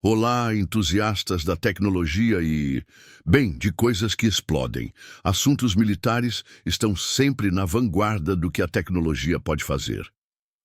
Olá, entusiastas da tecnologia bem, de coisas que explodem. Assuntos militares estão sempre na vanguarda do que a tecnologia pode fazer.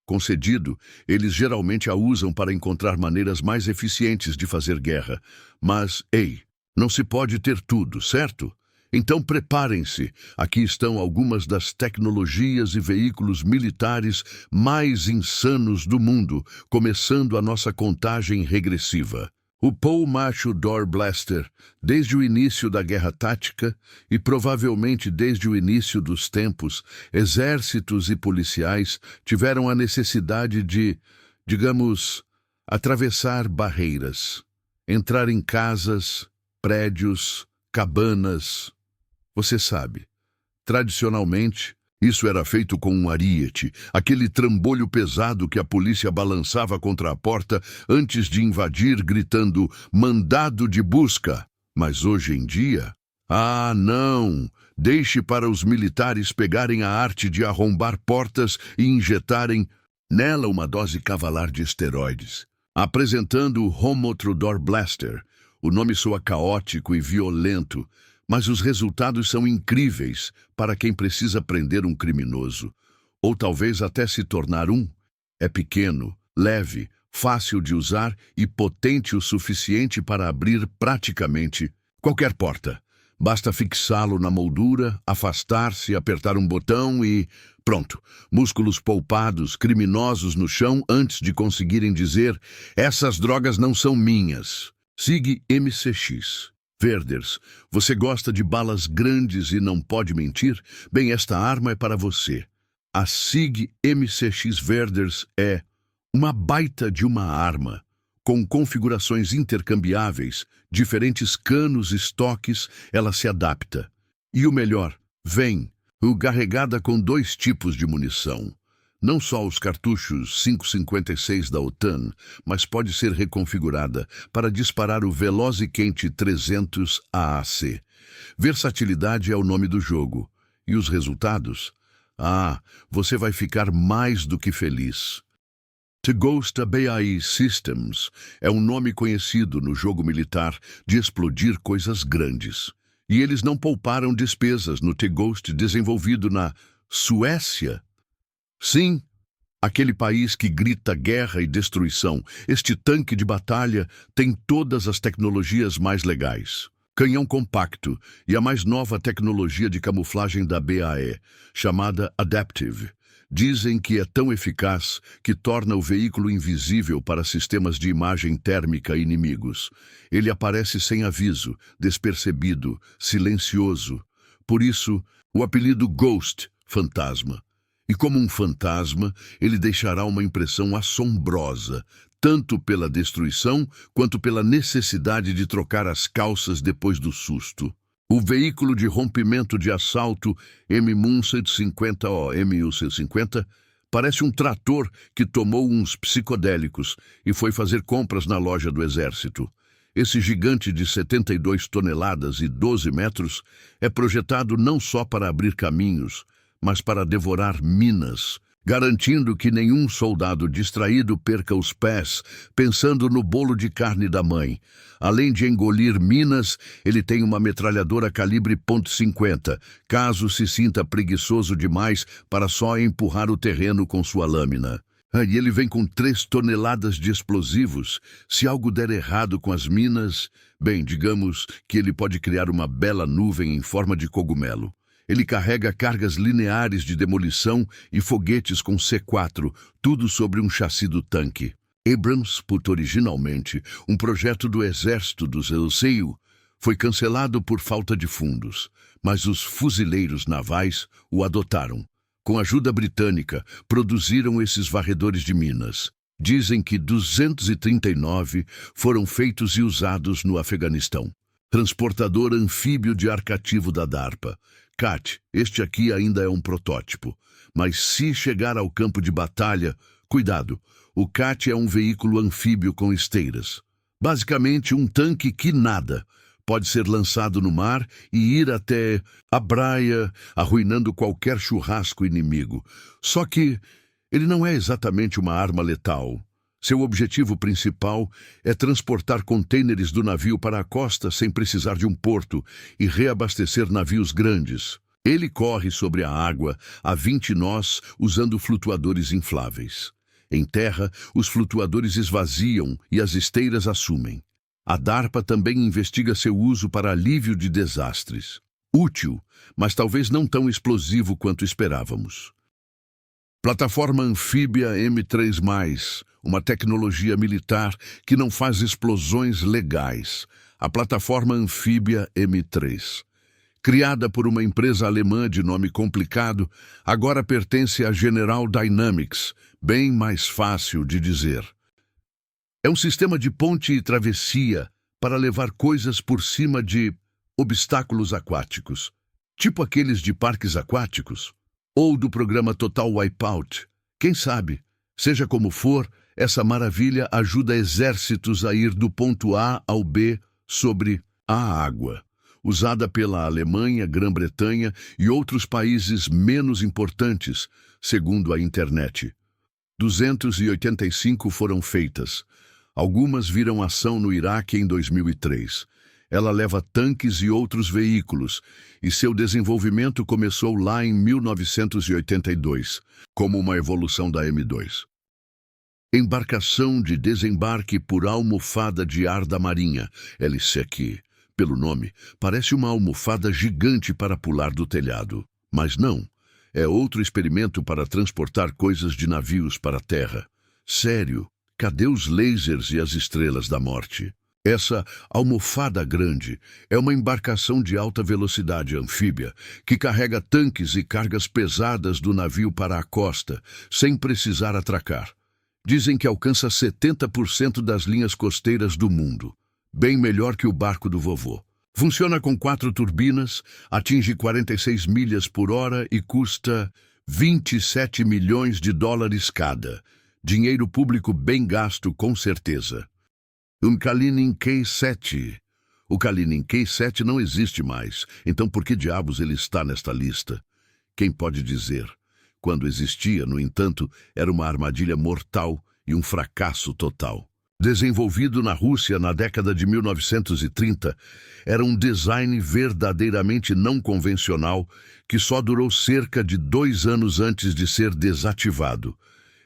Concedido, eles geralmente a usam para encontrar maneiras mais eficientes de fazer guerra. Mas, ei, não se pode ter tudo, certo? Então preparem-se. Aqui estão algumas das tecnologias e veículos militares mais insanos do mundo, começando a nossa contagem regressiva. O Paul Macho Door Blaster, desde o início da Guerra Tática e provavelmente desde o início dos tempos, exércitos e policiais tiveram a necessidade de, digamos, atravessar barreiras, entrar em casas, prédios, cabanas. Você sabe, tradicionalmente, isso era feito com um ariete, aquele trambolho pesado que a polícia balançava contra a porta antes de invadir, gritando "mandado de busca". Mas hoje em dia, não! Deixe para os militares pegarem a arte de arrombar portas e injetarem nela uma dose cavalar de esteroides. Apresentando o Homotro Door Blaster, o nome soa caótico e violento, mas os resultados são incríveis para quem precisa prender um criminoso, ou talvez até se tornar um. É pequeno, leve, fácil de usar e potente o suficiente para abrir praticamente qualquer porta. Basta fixá-lo na moldura, afastar-se, apertar um botão e pronto. Músculos poupados, criminosos no chão antes de conseguirem dizer "essas drogas não são minhas". SIG MCX. Verders, você gosta de balas grandes e não pode mentir? Bem, esta arma é para você. A SIG MCX Verders é uma baita de uma arma, com configurações intercambiáveis, diferentes canos e estoques, ela se adapta. E o melhor, vem carregada com 2 tipos de munição. Não só os cartuchos 5,56 da OTAN, mas pode ser reconfigurada para disparar o veloz e quente 300 AAC. Versatilidade é o nome do jogo. E os resultados? Você vai ficar mais do que feliz. T-Ghost BAE Systems é um nome conhecido no jogo militar de explodir coisas grandes. E eles não pouparam despesas no T-Ghost desenvolvido na Suécia. Sim, aquele país que grita guerra e destruição. Este tanque de batalha tem todas as tecnologias mais legais. Canhão compacto e a mais nova tecnologia de camuflagem da BAE, chamada Adaptive. Dizem que é tão eficaz que torna o veículo invisível para sistemas de imagem térmica inimigos. Ele aparece sem aviso, despercebido, silencioso. Por isso, o apelido Ghost, fantasma. E como um fantasma, ele deixará uma impressão assombrosa, tanto pela destruição quanto pela necessidade de trocar as calças depois do susto. O veículo de rompimento de assalto M150 ou MU-150 parece um trator que tomou uns psicodélicos e foi fazer compras na loja do exército. Esse gigante de 72 toneladas e 12 metros é projetado não só para abrir caminhos, mas para devorar minas, garantindo que nenhum soldado distraído perca os pés, pensando no bolo de carne da mãe. Além de engolir minas, ele tem uma metralhadora calibre .50, caso se sinta preguiçoso demais para só empurrar o terreno com sua lâmina. E ele vem com 3 toneladas de explosivos. Se algo der errado com as minas, bem, digamos que ele pode criar uma bela nuvem em forma de cogumelo. Ele carrega cargas lineares de demolição e foguetes com C4, tudo sobre um chassi do tanque. Abrams, originalmente um projeto do exército dos Elseio, foi cancelado por falta de fundos, mas os fuzileiros navais o adotaram. Com ajuda britânica, produziram esses varredores de minas. Dizem que 239 foram feitos e usados no Afeganistão. Transportador anfíbio de ar cativo da DARPA. CAT, este aqui ainda é um protótipo, mas se chegar ao campo de batalha, cuidado, o CAT é um veículo anfíbio com esteiras. Basicamente um tanque que nada. Pode ser lançado no mar e ir até a praia, arruinando qualquer churrasco inimigo. Só que ele não é exatamente uma arma letal. Seu objetivo principal é transportar contêineres do navio para a costa sem precisar de um porto e reabastecer navios grandes. Ele corre sobre a água a 20 nós usando flutuadores infláveis. Em terra, os flutuadores esvaziam e as esteiras assumem. A DARPA também investiga seu uso para alívio de desastres. Útil, mas talvez não tão explosivo quanto esperávamos. Plataforma anfíbia M3+, uma tecnologia militar que não faz explosões legais. A plataforma anfíbia M3. Criada por uma empresa alemã de nome complicado, agora pertence à General Dynamics, bem mais fácil de dizer. É um sistema de ponte e travessia para levar coisas por cima de obstáculos aquáticos, tipo aqueles de parques aquáticos, ou do programa Total Wipeout. Quem sabe? Seja como for, essa maravilha ajuda exércitos a ir do ponto A ao B sobre a água. Usada pela Alemanha, Grã-Bretanha e outros países menos importantes, segundo a internet. 285 foram feitas. Algumas viram ação no Iraque em 2003. Ela leva tanques e outros veículos, e seu desenvolvimento começou lá em 1982, como uma evolução da M2. Embarcação de desembarque por almofada de ar da Marinha, LSEC. Pelo nome, parece uma almofada gigante para pular do telhado. Mas não, é outro experimento para transportar coisas de navios para a terra. Sério, cadê os lasers e as estrelas da morte? Essa almofada grande é uma embarcação de alta velocidade anfíbia que carrega tanques e cargas pesadas do navio para a costa, sem precisar atracar. Dizem que alcança 70% das linhas costeiras do mundo. Bem melhor que o barco do vovô. Funciona com 4 turbinas, atinge 46 milhas por hora e custa 27 milhões de dólares cada. Dinheiro público bem gasto, com certeza. Um Kalinin K7. O Kalinin K7 não existe mais, então por que diabos ele está nesta lista? Quem pode dizer? Quando existia, no entanto, era uma armadilha mortal e um fracasso total. Desenvolvido na Rússia na década de 1930, era um design verdadeiramente não convencional que só durou cerca de 2 anos antes de ser desativado.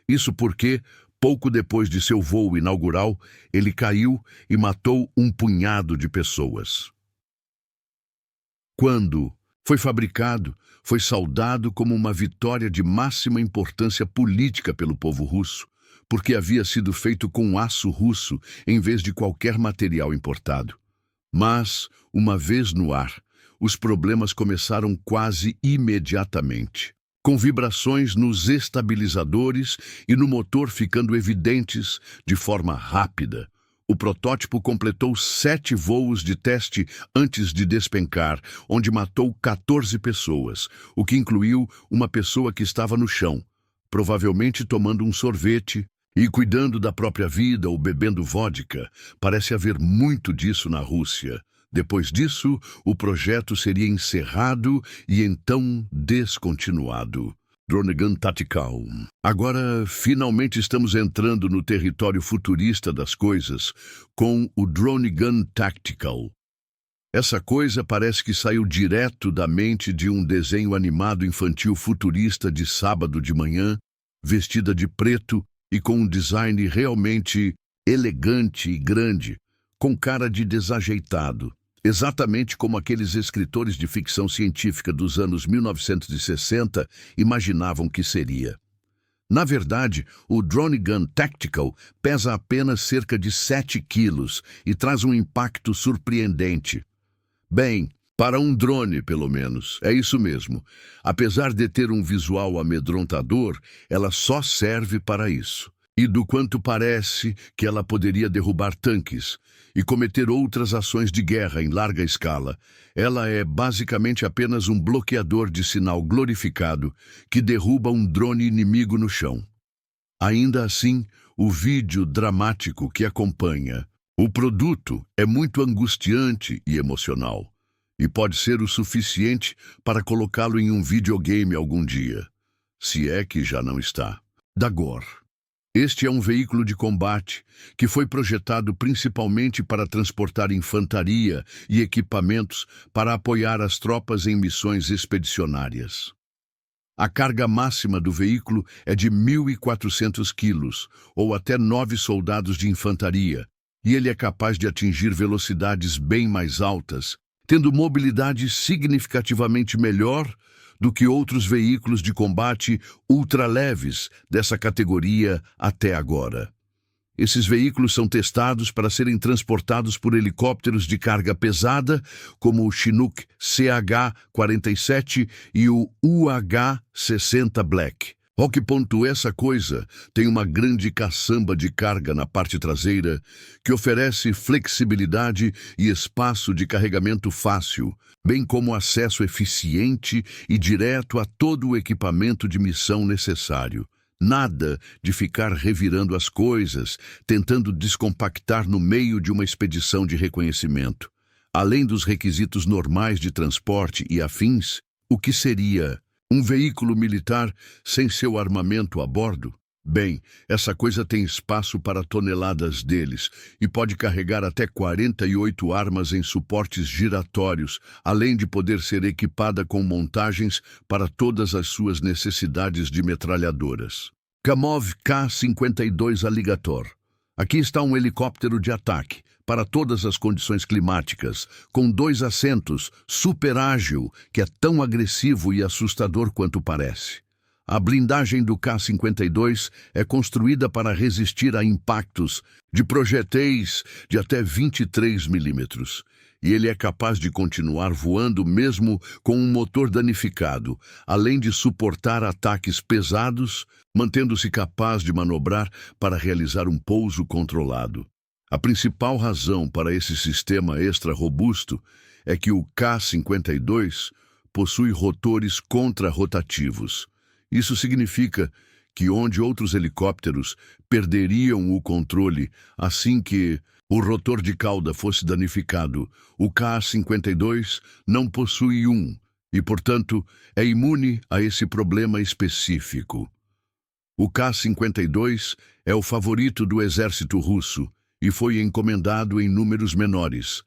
Isso porque, pouco depois de seu voo inaugural, ele caiu e matou um punhado de pessoas. Quando foi fabricado, foi saudado como uma vitória de máxima importância política pelo povo russo, porque havia sido feito com aço russo em vez de qualquer material importado. Mas, uma vez no ar, os problemas começaram quase imediatamente, com vibrações nos estabilizadores e no motor ficando evidentes de forma rápida. O protótipo completou 7 voos de teste antes de despencar, onde matou 14 pessoas, o que incluiu uma pessoa que estava no chão, provavelmente tomando um sorvete e cuidando da própria vida ou bebendo vodka. Parece haver muito disso na Rússia. Depois disso, o projeto seria encerrado e então descontinuado. Drone Gun Tactical. Agora, finalmente estamos entrando no território futurista das coisas com o Drone Gun Tactical. Essa coisa parece que saiu direto da mente de um desenho animado infantil futurista de sábado de manhã, vestida de preto e com um design realmente elegante e grande, com cara de desajeitado. Exatamente como aqueles escritores de ficção científica dos anos 1960 imaginavam que seria. Na verdade, o Drone Gun Tactical pesa apenas cerca de 7 quilos e traz um impacto surpreendente. Bem, para um drone, pelo menos, é isso mesmo. Apesar de ter um visual amedrontador, ela só serve para isso. E do quanto parece que ela poderia derrubar tanques e cometer outras ações de guerra em larga escala, ela é basicamente apenas um bloqueador de sinal glorificado que derruba um drone inimigo no chão. Ainda assim, o vídeo dramático que acompanha o produto é muito angustiante e emocional, e pode ser o suficiente para colocá-lo em um videogame algum dia, se é que já não está. Da Gore. Este é um veículo de combate que foi projetado principalmente para transportar infantaria e equipamentos para apoiar as tropas em missões expedicionárias. A carga máxima do veículo é de 1.400 quilos, ou até 9 soldados de infantaria, e ele é capaz de atingir velocidades bem mais altas, tendo mobilidade significativamente melhor do que outros veículos de combate ultraleves dessa categoria até agora. Esses veículos são testados para serem transportados por helicópteros de carga pesada, como o Chinook CH-47 e o UH-60 Black. Ao que ponto essa coisa tem uma grande caçamba de carga na parte traseira que oferece flexibilidade e espaço de carregamento fácil, bem como acesso eficiente e direto a todo o equipamento de missão necessário. Nada de ficar revirando as coisas, tentando descompactar no meio de uma expedição de reconhecimento. Além dos requisitos normais de transporte e afins, o que seria um veículo militar sem seu armamento a bordo? Bem, essa coisa tem espaço para toneladas deles e pode carregar até 48 armas em suportes giratórios, além de poder ser equipada com montagens para todas as suas necessidades de metralhadoras. Kamov K-52 Alligator. Aqui está um helicóptero de ataque para todas as condições climáticas, com 2 assentos, super ágil, que é tão agressivo e assustador quanto parece. A blindagem do K-52 é construída para resistir a impactos de projéteis de até 23 milímetros. E ele é capaz de continuar voando mesmo com um motor danificado, além de suportar ataques pesados, mantendo-se capaz de manobrar para realizar um pouso controlado. A principal razão para esse sistema extra-robusto é que o K-52 possui rotores contra-rotativos. Isso significa que onde outros helicópteros perderiam o controle assim que o rotor de cauda fosse danificado, o K-52 não possui um e, portanto, é imune a esse problema específico. O K-52 é o favorito do exército russo e foi encomendado em números menores,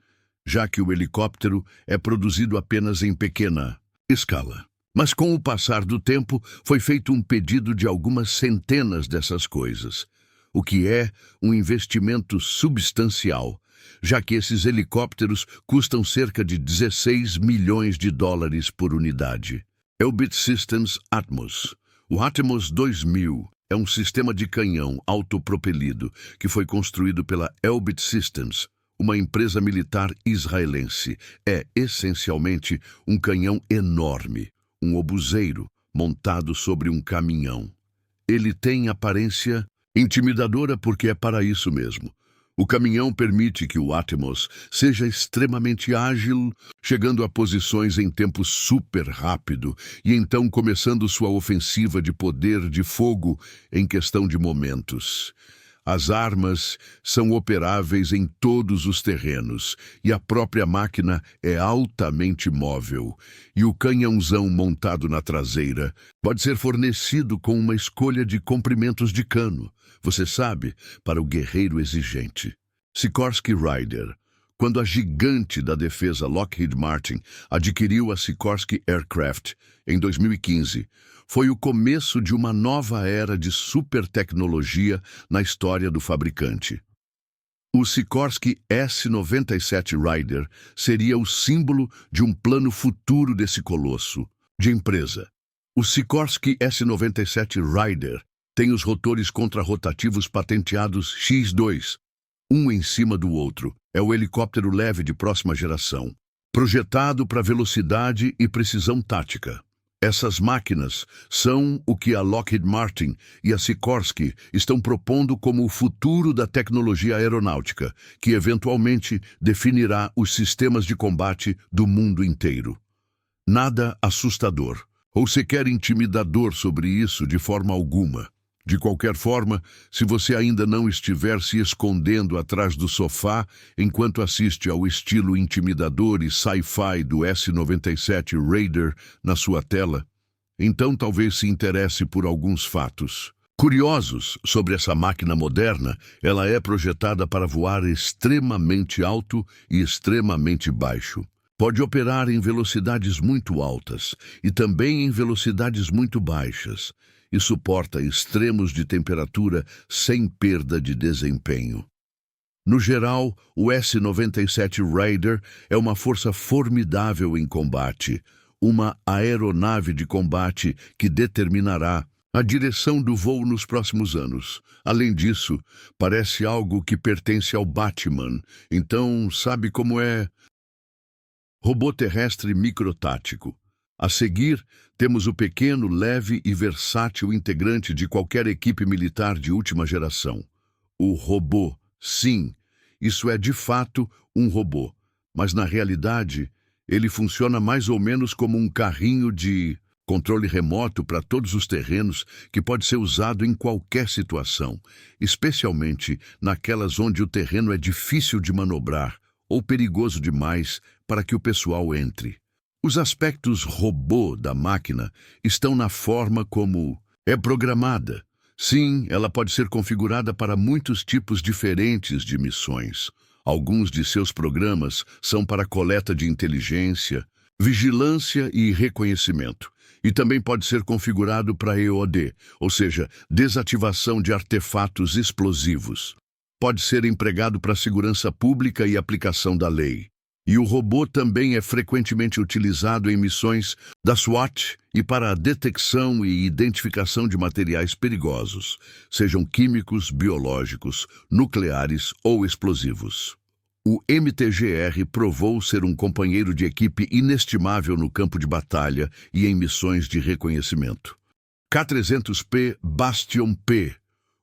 já que o helicóptero é produzido apenas em pequena escala. Mas com o passar do tempo, foi feito um pedido de algumas centenas dessas coisas, o que é um investimento substancial, já que esses helicópteros custam cerca de 16 milhões de dólares por unidade. Elbit Systems Atmos. O Atmos 2000 é um sistema de canhão autopropelido que foi construído pela Elbit Systems, uma empresa militar israelense. É essencialmente um canhão enorme, um obuseiro montado sobre um caminhão. Ele tem aparência intimidadora porque é para isso mesmo. O caminhão permite que o Atmos seja extremamente ágil, chegando a posições em tempo super rápido e então começando sua ofensiva de poder de fogo em questão de momentos. As armas são operáveis em todos os terrenos e a própria máquina é altamente móvel. E o canhãozão montado na traseira pode ser fornecido com uma escolha de comprimentos de cano, você sabe, para o guerreiro exigente. Sikorsky Rider. Quando a gigante da defesa Lockheed Martin adquiriu a Sikorsky Aircraft em 2015, foi o começo de uma nova era de supertecnologia na história do fabricante. O Sikorsky S-97 Rider seria o símbolo de um plano futuro desse colosso de empresa. O Sikorsky S-97 Rider tem os rotores contrarrotativos patenteados X2, um em cima do outro. É o helicóptero leve de próxima geração, projetado para velocidade e precisão tática. Essas máquinas são o que a Lockheed Martin e a Sikorsky estão propondo como o futuro da tecnologia aeronáutica, que eventualmente definirá os sistemas de combate do mundo inteiro. Nada assustador, ou sequer intimidador sobre isso de forma alguma. De qualquer forma, se você ainda não estiver se escondendo atrás do sofá enquanto assiste ao estilo intimidador e sci-fi do S-97 Raider na sua tela, então talvez se interesse por alguns fatos. Curiosos sobre essa máquina moderna, ela é projetada para voar extremamente alto e extremamente baixo. Pode operar em velocidades muito altas e também em velocidades muito baixas, e suporta extremos de temperatura sem perda de desempenho. No geral, o S-97 Raider é uma força formidável em combate, uma aeronave de combate que determinará a direção do voo nos próximos anos. Além disso, parece algo que pertence ao Batman, então sabe como é? Robô terrestre microtático. A seguir, temos o pequeno, leve e versátil integrante de qualquer equipe militar de última geração. O robô. Sim, isso é de fato um robô, mas na realidade, ele funciona mais ou menos como um carrinho de controle remoto para todos os terrenos que pode ser usado em qualquer situação, especialmente naquelas onde o terreno é difícil de manobrar ou perigoso demais para que o pessoal entre. Os aspectos robô da máquina estão na forma como é programada. Sim, ela pode ser configurada para muitos tipos diferentes de missões. Alguns de seus programas são para coleta de inteligência, vigilância e reconhecimento. E também pode ser configurado para EOD, ou seja, desativação de artefatos explosivos. Pode ser empregado para segurança pública e aplicação da lei. E o robô também é frequentemente utilizado em missões da SWAT e para a detecção e identificação de materiais perigosos, sejam químicos, biológicos, nucleares ou explosivos. O MTGR provou ser um companheiro de equipe inestimável no campo de batalha e em missões de reconhecimento. K-300P Bastion P.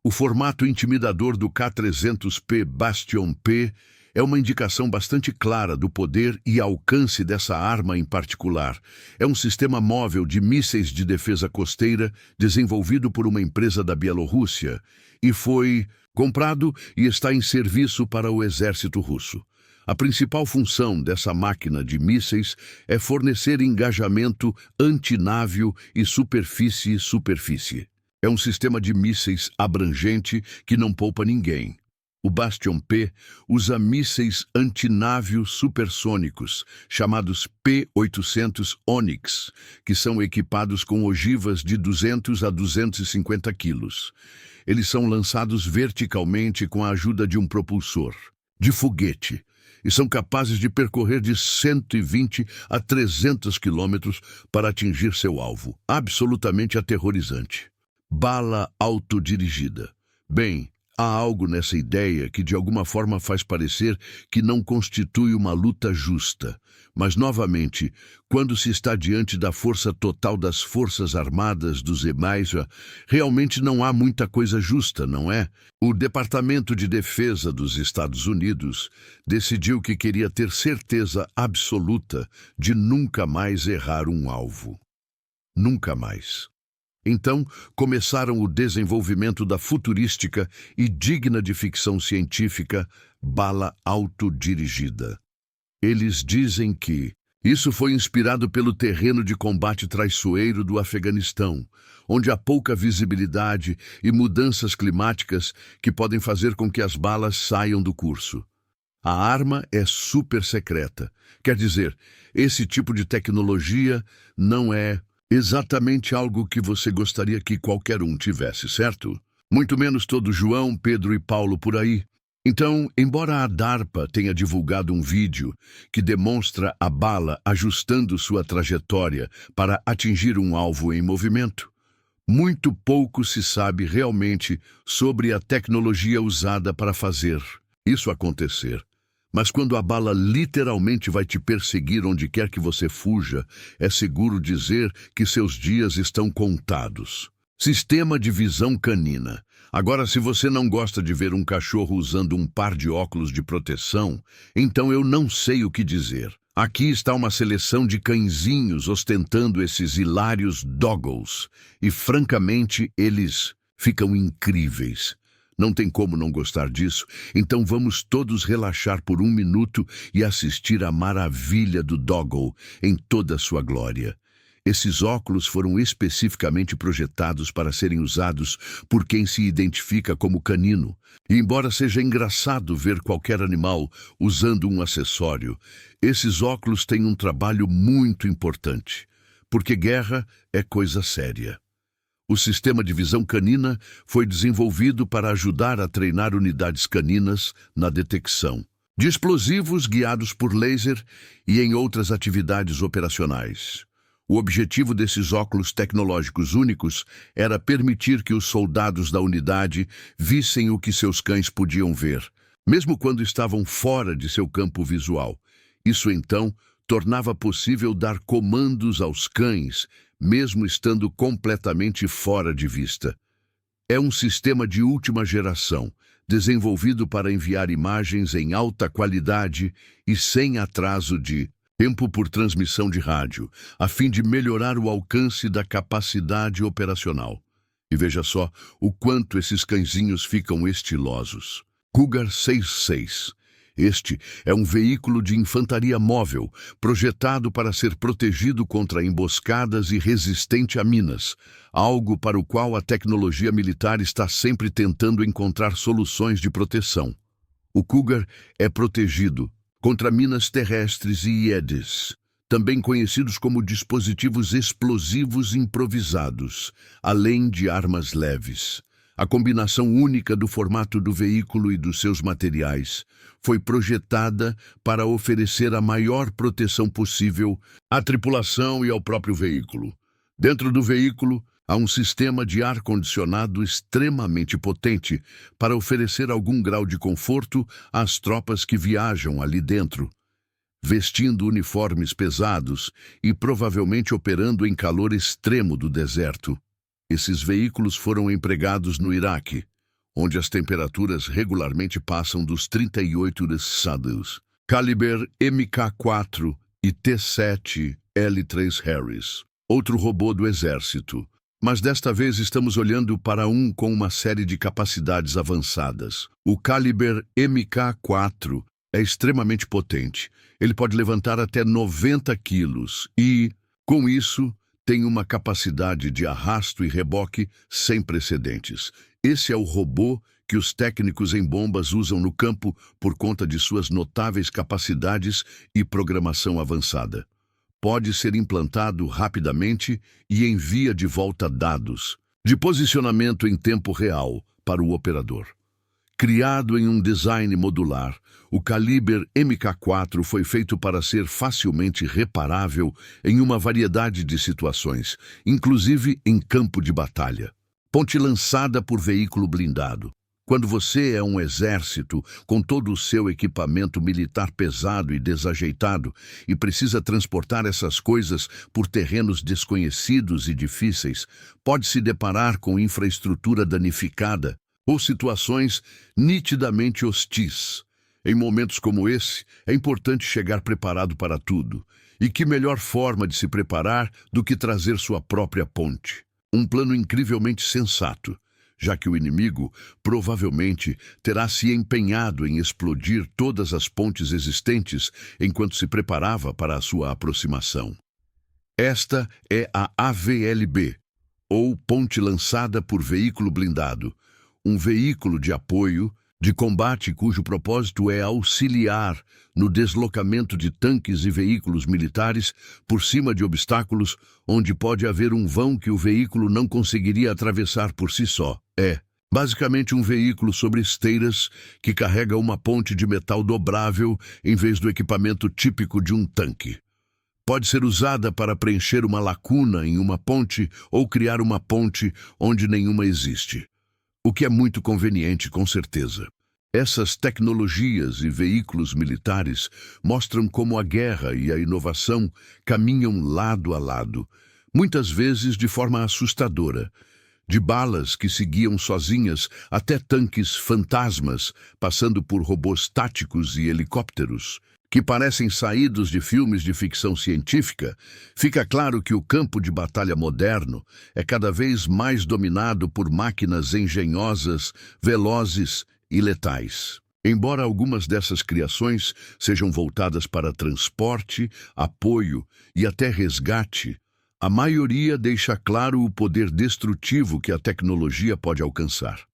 O formato intimidador do K-300P Bastion P é uma indicação bastante clara do poder e alcance dessa arma em particular. É um sistema móvel de mísseis de defesa costeira desenvolvido por uma empresa da Bielorrússia e foi comprado e está em serviço para o exército russo. A principal função dessa máquina de mísseis é fornecer engajamento antinávio e superfície-superfície. É um sistema de mísseis abrangente que não poupa ninguém. O Bastion P usa mísseis antinávio supersônicos, chamados P-800 Onyx, que são equipados com ogivas de 200 a 250 quilos. Eles são lançados verticalmente com a ajuda de um propulsor, de foguete, e são capazes de percorrer de 120 a 300 quilômetros para atingir seu alvo. Absolutamente aterrorizante. Bala autodirigida. Bem, há algo nessa ideia que de alguma forma faz parecer que não constitui uma luta justa. Mas, novamente, quando se está diante da força total das Forças Armadas dos EMAISA, realmente não há muita coisa justa, não é? O Departamento de Defesa dos Estados Unidos decidiu que queria ter certeza absoluta de nunca mais errar um alvo. Nunca mais. Então, começaram o desenvolvimento da futurística e digna de ficção científica bala autodirigida. Eles dizem que isso foi inspirado pelo terreno de combate traiçoeiro do Afeganistão, onde há pouca visibilidade e mudanças climáticas que podem fazer com que as balas saiam do curso. A arma é super secreta. Quer dizer, esse tipo de tecnologia não é exatamente algo que você gostaria que qualquer um tivesse, certo? Muito menos todo João, Pedro e Paulo por aí. Então, embora a DARPA tenha divulgado um vídeo que demonstra a bala ajustando sua trajetória para atingir um alvo em movimento, muito pouco se sabe realmente sobre a tecnologia usada para fazer isso acontecer. Mas quando a bala literalmente vai te perseguir onde quer que você fuja, é seguro dizer que seus dias estão contados. Sistema de visão canina. Agora, se você não gosta de ver um cachorro usando um par de óculos de proteção, então eu não sei o que dizer. Aqui está uma seleção de cãezinhos ostentando esses hilários doggles, e francamente eles ficam incríveis. Não tem como não gostar disso, então vamos todos relaxar por 1 minuto e assistir à maravilha do doggle em toda a sua glória. Esses óculos foram especificamente projetados para serem usados por quem se identifica como canino. E embora seja engraçado ver qualquer animal usando um acessório, esses óculos têm um trabalho muito importante, porque guerra é coisa séria. O sistema de visão canina foi desenvolvido para ajudar a treinar unidades caninas na detecção de explosivos guiados por laser e em outras atividades operacionais. O objetivo desses óculos tecnológicos únicos era permitir que os soldados da unidade vissem o que seus cães podiam ver, mesmo quando estavam fora de seu campo visual. Isso, então, tornava possível dar comandos aos cães, mesmo estando completamente fora de vista. É um sistema de última geração, desenvolvido para enviar imagens em alta qualidade e sem atraso de tempo por transmissão de rádio, a fim de melhorar o alcance da capacidade operacional. E veja só o quanto esses cãezinhos ficam estilosos. Cougar 66. Este é um veículo de infantaria móvel, projetado para ser protegido contra emboscadas e resistente a minas, algo para o qual a tecnologia militar está sempre tentando encontrar soluções de proteção. O Cougar é protegido contra minas terrestres e IEDs, também conhecidos como dispositivos explosivos improvisados, além de armas leves. A combinação única do formato do veículo e dos seus materiais foi projetada para oferecer a maior proteção possível à tripulação e ao próprio veículo. Dentro do veículo, há um sistema de ar-condicionado extremamente potente para oferecer algum grau de conforto às tropas que viajam ali dentro, vestindo uniformes pesados e provavelmente operando em calor extremo do deserto. Esses veículos foram empregados no Iraque, onde as temperaturas regularmente passam dos 38 graus. Caliber Mk4 e T-7 L3 Harris, outro robô do exército. Mas desta vez estamos olhando para um com uma série de capacidades avançadas. O Caliber Mk4 é extremamente potente. Ele pode levantar até 90 quilos e, com isso, tem uma capacidade de arrasto e reboque sem precedentes. Esse é o robô que os técnicos em bombas usam no campo por conta de suas notáveis capacidades e programação avançada. Pode ser implantado rapidamente e envia de volta dados de posicionamento em tempo real para o operador. Criado em um design modular, o Caliber Mk4 foi feito para ser facilmente reparável em uma variedade de situações, inclusive em campo de batalha. Ponte lançada por veículo blindado. Quando você é um exército com todo o seu equipamento militar pesado e desajeitado e precisa transportar essas coisas por terrenos desconhecidos e difíceis, pode se deparar com infraestrutura danificada ou situações nitidamente hostis. Em momentos como esse, é importante chegar preparado para tudo. E que melhor forma de se preparar do que trazer sua própria ponte? Um plano incrivelmente sensato, já que o inimigo provavelmente terá se empenhado em explodir todas as pontes existentes enquanto se preparava para a sua aproximação. Esta é a AVLB, ou Ponte Lançada por Veículo Blindado, um veículo de apoio de combate cujo propósito é auxiliar no deslocamento de tanques e veículos militares por cima de obstáculos onde pode haver um vão que o veículo não conseguiria atravessar por si só. É, basicamente, um veículo sobre esteiras que carrega uma ponte de metal dobrável em vez do equipamento típico de um tanque. Pode ser usada para preencher uma lacuna em uma ponte ou criar uma ponte onde nenhuma existe. O que é muito conveniente, com certeza. Essas tecnologias e veículos militares mostram como a guerra e a inovação caminham lado a lado, muitas vezes de forma assustadora, de balas que se guiam sozinhas até tanques fantasmas, passando por robôs táticos e helicópteros, que parecem saídos de filmes de ficção científica. Fica claro que o campo de batalha moderno é cada vez mais dominado por máquinas engenhosas, velozes e letais. Embora algumas dessas criações sejam voltadas para transporte, apoio e até resgate, A maioria deixa claro o poder destrutivo que a tecnologia pode alcançar.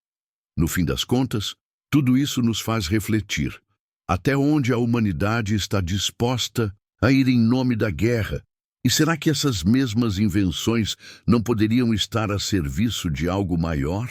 No fim das contas, tudo isso nos faz refletir. Até onde a humanidade está disposta a ir em nome da guerra? E será que essas mesmas invenções não poderiam estar a serviço de algo maior?